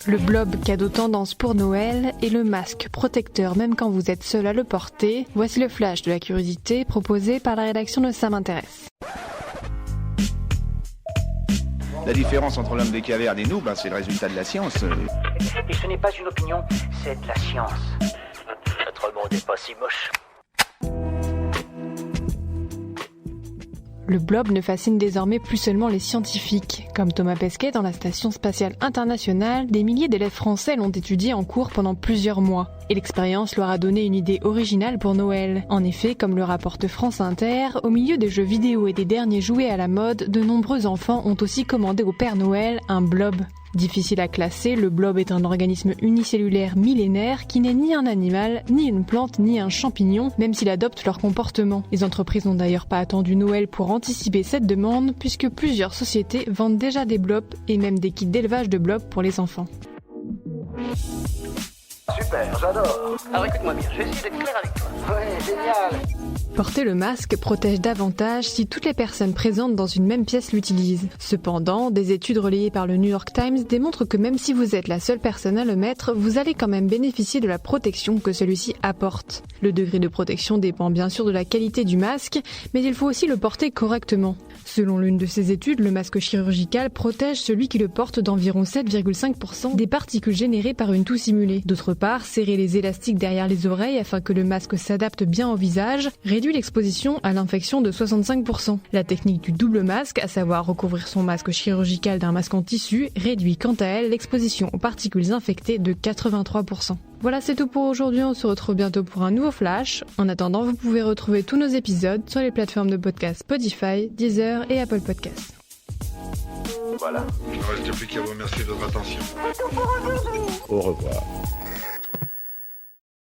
Le blob, cadeau tendance pour Noël, et le masque protecteur même quand vous êtes seul à le porter. Voici le flash de la curiosité proposé par la rédaction de Ça m'intéresse. La différence entre l'homme des cavernes et nous, c'est le résultat de la science. Et ce n'est pas une opinion, c'est de la science. Notre monde n'est pas si moche. Le blob ne fascine désormais plus seulement les scientifiques. Comme Thomas Pesquet dans la Station spatiale internationale, des milliers d'élèves français l'ont étudié en cours pendant plusieurs mois. Et l'expérience leur a donné une idée originale pour Noël. En effet, comme le rapporte France Inter, au milieu des jeux vidéo et des derniers jouets à la mode, de nombreux enfants ont aussi commandé au Père Noël un blob. Difficile à classer, le blob est un organisme unicellulaire millénaire qui n'est ni un animal, ni une plante, ni un champignon, même s'il adopte leur comportement. Les entreprises n'ont d'ailleurs pas attendu Noël pour anticiper cette demande, puisque plusieurs sociétés vendent déjà des blobs et même des kits d'élevage de blobs pour les enfants. Super, j'adore. Alors écoute-moi bien, je vais essayer d'être clair avec toi. Ouais, génial. Porter le masque protège davantage si toutes les personnes présentes dans une même pièce l'utilisent. Cependant, des études relayées par le New York Times démontrent que même si vous êtes la seule personne à le mettre, vous allez quand même bénéficier de la protection que celui-ci apporte. Le degré de protection dépend bien sûr de la qualité du masque, mais il faut aussi le porter correctement. Selon l'une de ces études, le masque chirurgical protège celui qui le porte d'environ 7,5% des particules générées par une toux simulée. D'autre part, serrer les élastiques derrière les oreilles afin que le masque s'adapte bien au visage réduit l'exposition à l'infection de 65%. La technique du double masque, à savoir recouvrir son masque chirurgical d'un masque en tissu, réduit quant à elle l'exposition aux particules infectées de 83%. Voilà, c'est tout pour aujourd'hui, on se retrouve bientôt pour un nouveau flash. En attendant, vous pouvez retrouver tous nos épisodes sur les plateformes de podcast Spotify, Deezer et Apple Podcasts. Voilà. Il ne reste plus qu'à vous remercier de votre attention. Au revoir.